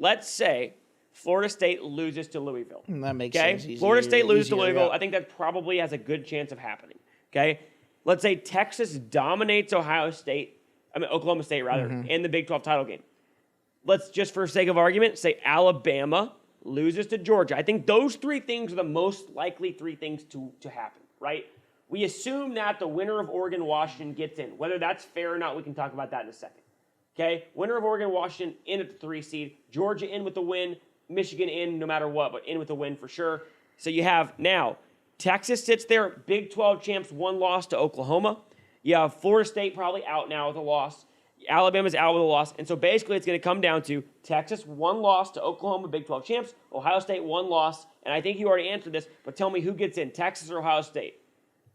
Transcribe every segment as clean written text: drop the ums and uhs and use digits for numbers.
let's say Florida State loses to Louisville. That makes sense. Florida State loses to easier, Louisville. yeah. I think that probably has a good chance of happening. Okay? Let's say Texas dominates Oklahoma State, in the Big 12 title game. Let's just, for sake of argument, say Alabama loses to Georgia. I think those three things are the most likely three things to happen, right? We assume that the winner of Oregon-Washington gets in. Whether that's fair or not, we can talk about that in a second. Okay? Winner of Oregon-Washington in at the 3 seed. Georgia in with the win. Michigan in no matter what, but in with the win for sure. So you have now Texas sits there, Big 12 champs, 1 loss to Oklahoma. You have Florida State probably out now with a loss. Alabama's out with a loss. And so basically it's going to come down to Texas 1 loss to Oklahoma, Big 12 champs. Ohio State 1 loss. And I think you already answered this, but tell me who gets in, Texas or Ohio State?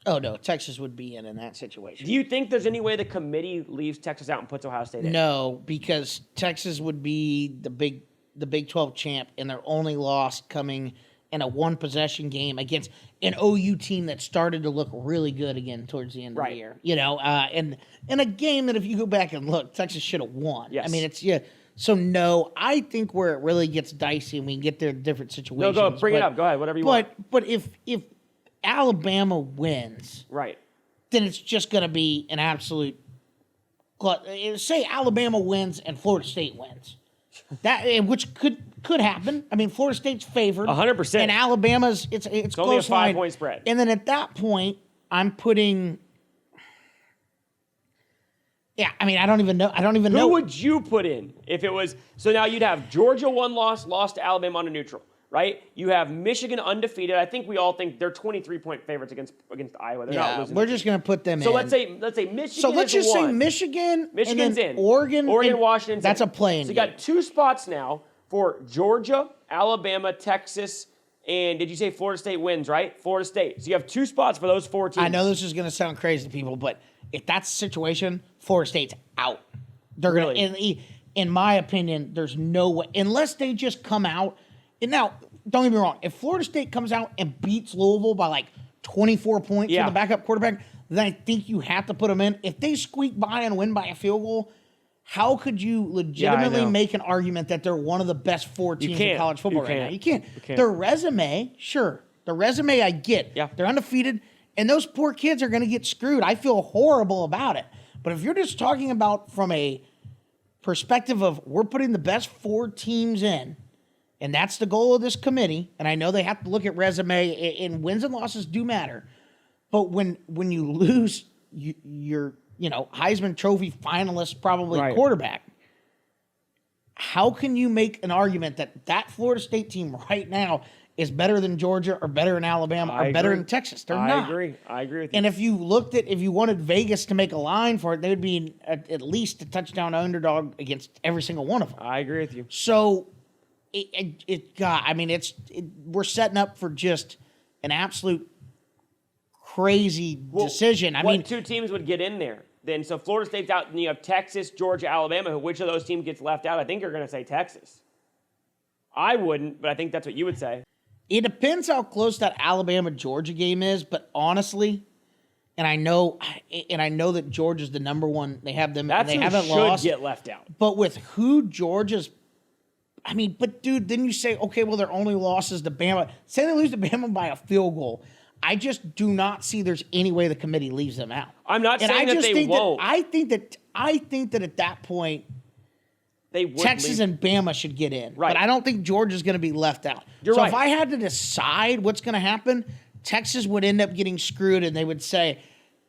Oh, no, Texas would be in that situation. Do you think there's any way the committee leaves Texas out and puts Ohio State in? No, because Texas would be the Big 12 champ, and their only loss coming in a 1-possession game against an OU team that started to look really good again towards the end of the year. You know, and in a game that if you go back and look, Texas should have won. Yes. I mean, So, no, I think where it really gets dicey and we can get there in different situations. No, bring it up. Go ahead, whatever you want. But if Alabama wins, right, then it's just going to be an absolute. Say Alabama wins and Florida State wins, which could happen. I mean, Florida State's favored 100%, and Alabama's it's only close a 5-point spread. And then at that point, I'm putting. Yeah, I mean, I don't even know. Who would you put in if it was? So now you'd have Georgia 1 loss, lost to Alabama on a neutral. Right? You have Michigan undefeated. I think we all think they're 23-point favorites against Iowa. They're not losing. We're just going to put them in. So let's say Michigan. So let's just say Michigan. Michigan's in. Oregon, Washington's that's in. a play-in. So you got 2 spots now for Georgia, Alabama, Texas, and did you say Florida State wins? Right? Florida State. So you have 2 spots for those 4 teams. I know this is going to sound crazy to people, but if that's the situation, Florida State's out. They're really? going to. In my opinion, there's no way unless they just come out. And now, don't get me wrong. If Florida State comes out and beats Louisville by like 24 points with the backup quarterback, then I think you have to put them in. If they squeak by and win by a field goal, how could you legitimately make an argument that they're one of the best 4 teams in college football right now? You can't. Their resume, sure. The resume I get. Yeah. They're undefeated, and those poor kids are going to get screwed. I feel horrible about it. But if you're just talking about from a perspective of we're putting the best 4 teams in, and that's the goal of this committee. And I know they have to look at resume, and wins and losses do matter. But when you lose your Heisman Trophy finalist, probably quarterback, how can you make an argument that Florida State team right now is better than Georgia or better than Alabama or better than Texas? They're not. I agree with you. And if you wanted Vegas to make a line for it, they would be at least a touchdown underdog against every single one of them. I agree with you. So. We're setting up for just an absolute crazy decision. I mean, 2 teams would get in there then? So Florida State's out, and you have Texas, Georgia, Alabama. Which of those teams gets left out? I think you're going to say Texas. I wouldn't, but I think that's what you would say. It depends how close that Alabama-Georgia game is, but honestly, and I know that Georgia's the number 1. They have them. That's and they who haven't should lost. Get left out. But with who Georgia's. I mean, but dude, then you say, okay, well, their only loss is to Bama. Say they lose to Bama by a field goal. I just do not see there's any way the committee leaves them out. I'm not saying that they won't. I think that at that point, Texas and Bama should get in. Right. But I don't think Georgia's going to be left out. You're right. If I had to decide what's going to happen, Texas would end up getting screwed, and they would say,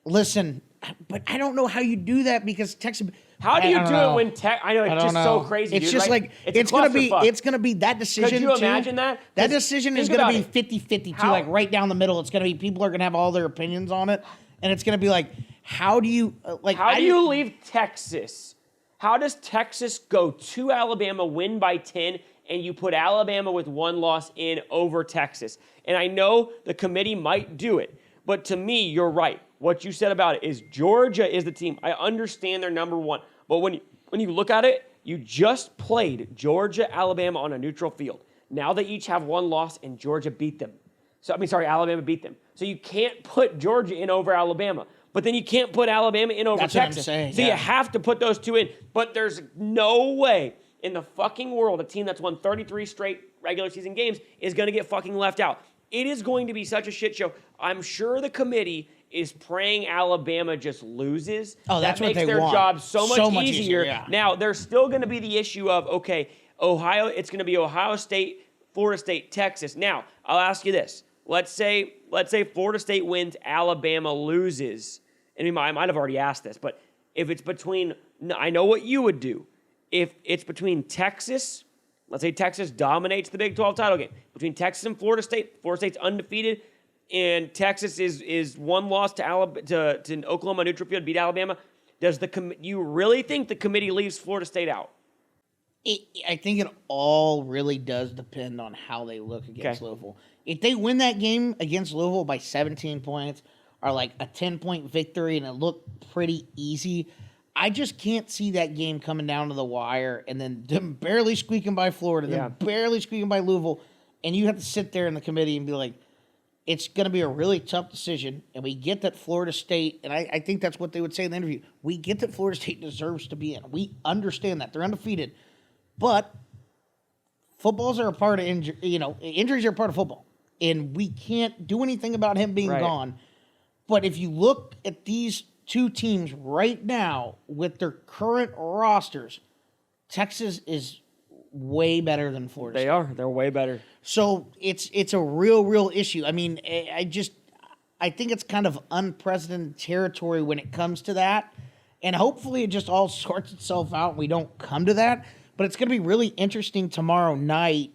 listen, but I don't know how you do that because Texas. How do you do it when I know it's just so crazy. It's dude, just right? like it's gonna be that decision. Could you imagine that? That decision is gonna be 50-50 too, like right down the middle. It's gonna be people are gonna have all their opinions on it, and it's gonna be like, how do you leave Texas? How does Texas go to Alabama, win by 10, and you put Alabama with 1 loss in over Texas? And I know the committee might do it, but to me, you're right. What you said about it is Georgia is the team. I understand they're number 1. But when you look at it, you just played Georgia, Alabama on a neutral field. Now they each have 1 loss, and Georgia beat them. Alabama beat them. So you can't put Georgia in over Alabama. But then you can't put Alabama in over Texas. What I'm saying, so you have to put those 2 in. But there's no way in the fucking world, a team that's won 33 straight regular season games, is going to get fucking left out. It is going to be such a shit show. I'm sure the committee is praying Alabama just loses. Oh, that's that what makes they their want. job so much easier. Yeah. Now, there's still going to be the issue of, okay, Ohio, it's going to be Ohio State, Florida State, Texas. Now, I'll ask you this. Let's say Florida State wins, Alabama loses. And I might have already asked this, but if it's between, I know what you would do. If it's between Texas, let's say Texas dominates the Big 12 title game. Between Texas and Florida State's undefeated, and Texas is one loss to Oklahoma neutral field, beat Alabama. You really think the committee leaves Florida State out? I think it all really does depend on how they look against Louisville. If they win that game against Louisville by 17 points or like a 10-point victory and it looked pretty easy, I just can't see that game coming down to the wire and then them barely squeaking by Florida, then barely squeaking by Louisville, and you have to sit there in the committee and be like, it's going to be a really tough decision, and we get that Florida State, and I think that's what they would say in the interview, we get that Florida State deserves to be in. We understand that. They're undefeated. But footballs are a part of injuries are a part of football. And we can't do anything about him being gone. But if you look at these two teams right now with their current rosters, Texas is way better than Florida State. They are. They're way better. So it's a real issue. I mean, I think it's kind of unprecedented territory when it comes to that. And hopefully it just all sorts itself out and we don't come to that. But it's going to be really interesting tomorrow night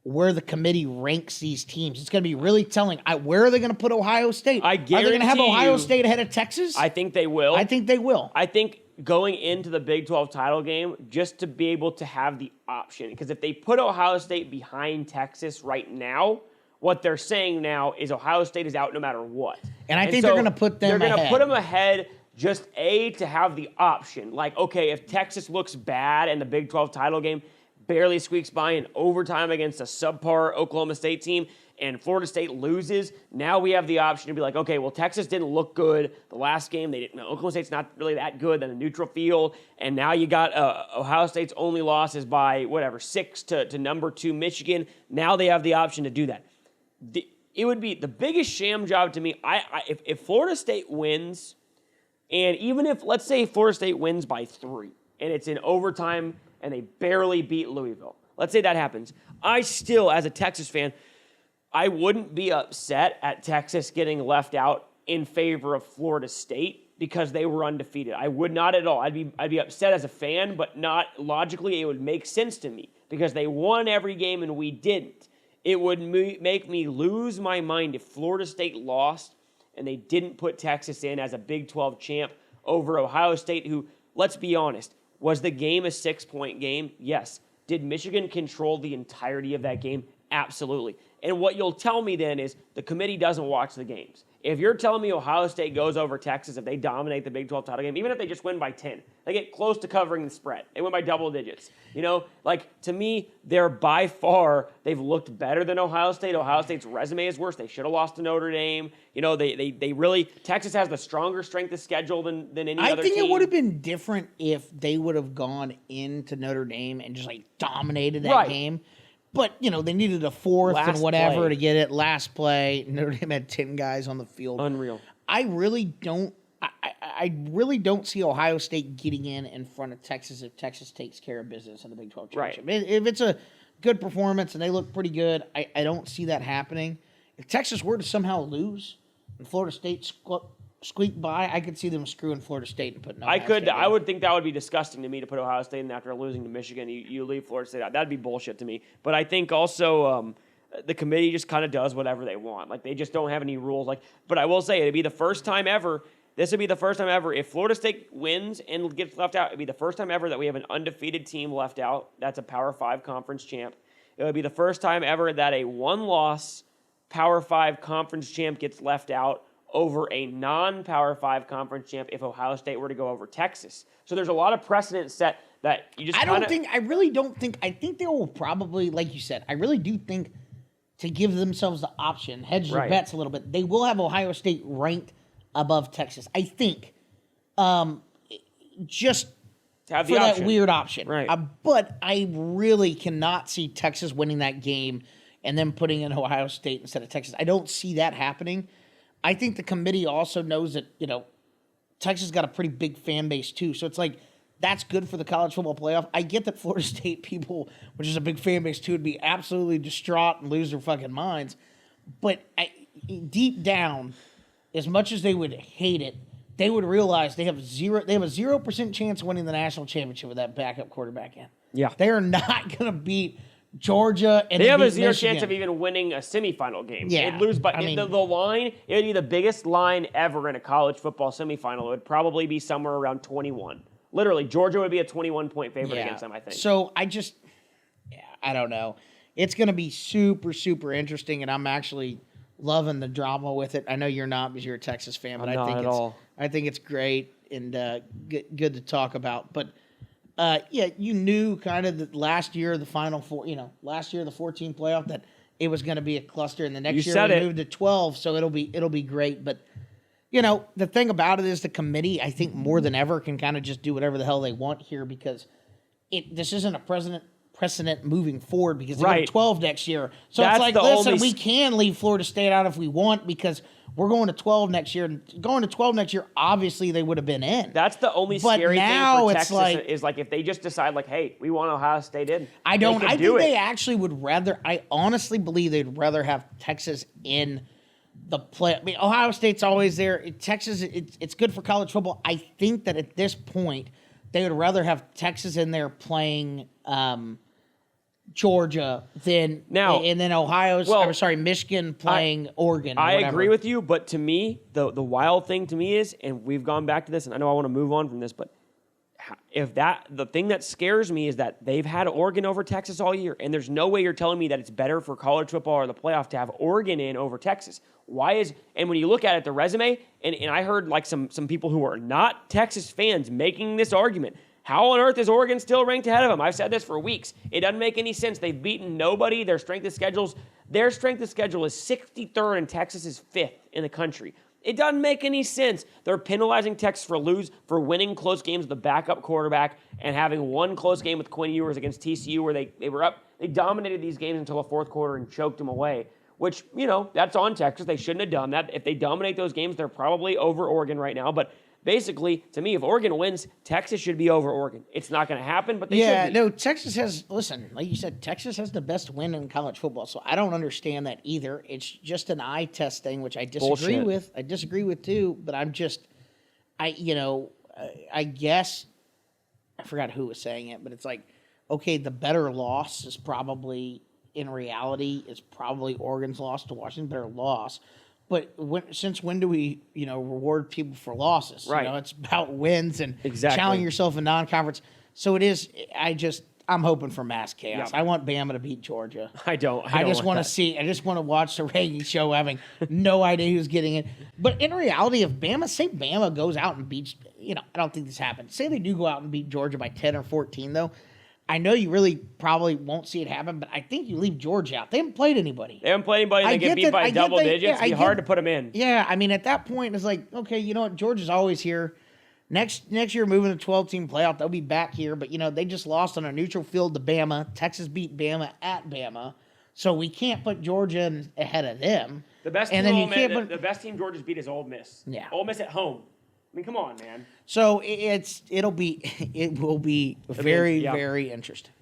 where the committee ranks these teams. It's going to be really telling. Where are they going to put Ohio State? I guarantee Are they going to have Ohio State ahead of Texas? I think they will. I think they will. I think going into the Big 12 title game, just to be able to have the option. Because if they put Ohio State behind Texas right now, what they're saying now is Ohio State is out no matter what. And I think they're going to put them ahead. They're going to put them ahead just to have the option. Like, okay, if Texas looks bad in the Big 12 title game, barely squeaks by in overtime against a subpar Oklahoma State team, and Florida State loses, now we have the option to be like, okay, well, Texas didn't look good the last game. Oklahoma State's not really that good on a neutral field, and now you got Ohio State's only losses by, 6 to number 2 Michigan. Now they have the option to do that. It would be the biggest sham job to me. If Florida State wins, and even if, let's say, Florida State wins by 3, and it's in overtime, and they barely beat Louisville. Let's say that happens. I still, as a Texas fan, I wouldn't be upset at Texas getting left out in favor of Florida State because they were undefeated. I would not at all. I'd be upset as a fan, but not logically. It would make sense to me because they won every game and we didn't. It would make me lose my mind if Florida State lost and they didn't put Texas in as a Big 12 champ over Ohio State, who, let's be honest, was the game a 6-point game? Yes. Did Michigan control the entirety of that game? Absolutely. And what you'll tell me then is the committee doesn't watch the games. If you're telling me Ohio State goes over Texas, if they dominate the Big 12 title game, even if they just win by 10, they get close to covering the spread. They win by double digits. To me, they've looked better than Ohio State. Ohio State's resume is worse. They should have lost to Notre Dame. They really, Texas has the stronger strength of schedule than any other team. I think it would have been different if they would have gone into Notre Dame and just dominated that game. But, they needed a fourth last and whatever play to get it. Last play, Notre Dame had 10 guys on the field. Unreal. I really don't see Ohio State getting in front of Texas if Texas takes care of business in the Big 12 championship. Right. If it's a good performance and they look pretty good, I don't see that happening. If Texas were to somehow lose and Florida State squeak by, I could see them screwing Florida State and putting Ohio State in. I would think that would be disgusting to me to put Ohio State in after losing to Michigan. You leave Florida State out. That'd be bullshit to me. But I think also the committee just kind of does whatever they want. Like, they just don't have any rules. But I will say, it'd be the first time ever. This would be the first time ever. If Florida State wins and gets left out, it'd be the first time ever that we have an undefeated team left out. That's a Power 5 conference champ. It would be the first time ever that a one-loss Power 5 conference champ gets left out over a non-Power 5 conference champ if Ohio State were to go over Texas. So there's a lot of precedent set that you just I think they will probably, like you said, I really do think to give themselves the option, hedge their bets a little bit, they will have Ohio State ranked above Texas. I think just to have the for option. that weird option. Right. But I really cannot see Texas winning that game and then putting in Ohio State instead of Texas. I don't see that happening. I think the committee also knows that, Texas got a pretty big fan base too. So it's like, that's good for the college football playoff. I get that Florida State people, which is a big fan base too, would be absolutely distraught and lose their fucking minds. But deep down, as much as they would hate it, they would realize they have a 0% chance of winning the national championship with that backup quarterback in. Yeah. They are not going to beat Georgia and they have a beat 0 Michigan. chance of even winning a semifinal game. Yeah, They'd lose by I the line. It would be the biggest line ever in a college football semifinal. It would probably be somewhere around 21. Literally, Georgia would be a 21-point favorite against them, I think. So I don't know. It's going to be super, super interesting, and I'm actually loving the drama with it. I know you're not because you're a Texas fan, but I think it's great and good to talk about. But you knew kind of that last year, the Final Four, last year the 14 playoff, that it was going to be a cluster, and the next year we moved to 12, so it'll be great. But the thing about it is the committee, I think more than ever, can kind of just do whatever the hell they want here because this isn't a precedent moving forward because they go to 12 next year. So That's it's like, listen, we can leave Florida State out if we want because we're going to 12 next year. And going to 12 next year, obviously they would have been in. That's the only scary thing for Texas is like if they just decide like, hey, we want Ohio State in. I think they actually would rather. I honestly believe they'd rather have Texas in the play. I mean, Ohio State's always there. Texas, it's good for college football. I think that at this point, they would rather have Texas in there playing Georgia than Michigan playing Oregon. I agree with you, but to me, the wild thing to me is, and we've gone back to this, and I know I want to move on from this, but the thing that scares me is that they've had Oregon over Texas all year, and there's no way you're telling me that it's better for college football or the playoff to have Oregon in over Texas. And when you look at it, the resume, and I heard like some people who are not Texas fans making this argument. How on earth is Oregon still ranked ahead of them? I've said this for weeks. It doesn't make any sense. They've beaten nobody. Their strength of schedule is 63rd and Texas is 5th in the country. It doesn't make any sense. They're penalizing Texas for winning close games with the backup quarterback and having one close game with Quinn Ewers against TCU where they were up. They dominated these games until the fourth quarter and choked them away, which, that's on Texas. They shouldn't have done that. If they dominate those games, they're probably over Oregon right now. But basically, to me, if Oregon wins, Texas should be over Oregon. It's not going to happen, but they should be. No, Texas has, listen, like you said, Texas has the best win in college football, so I don't understand that either. It's just an eye test thing, which I disagree with. I disagree with too, but I guess, I forgot who was saying it, but it's like, okay, the better loss is probably, in reality, is probably Oregon's loss to Washington, better loss. But since when do we, reward people for losses? Right. It's about wins and Exactly. challenging yourself in non-conference. So it is. I'm hoping for mass chaos. Yep. I want Bama to beat Georgia. I just want to watch the ranking show, having no idea who's getting it. But in reality, if Bama goes out and beats, I don't think this happens. Say they do go out and beat Georgia by 10 or 14, though. I know you really probably won't see it happen, but I think you leave Georgia out. They haven't played anybody. They get beat by double digits. It'd be hard to put them in. Yeah, I mean, at that point, it's like, okay, you know what? Georgia's always here. Next year, moving to 12-team playoff, they'll be back here. But, they just lost on a neutral field to Bama. Texas beat Bama at Bama. So we can't put Georgia ahead of them. The best the best team Georgia's beat is Ole Miss. Yeah. Ole Miss at home. I mean, come on, man. So it will be very, very interesting.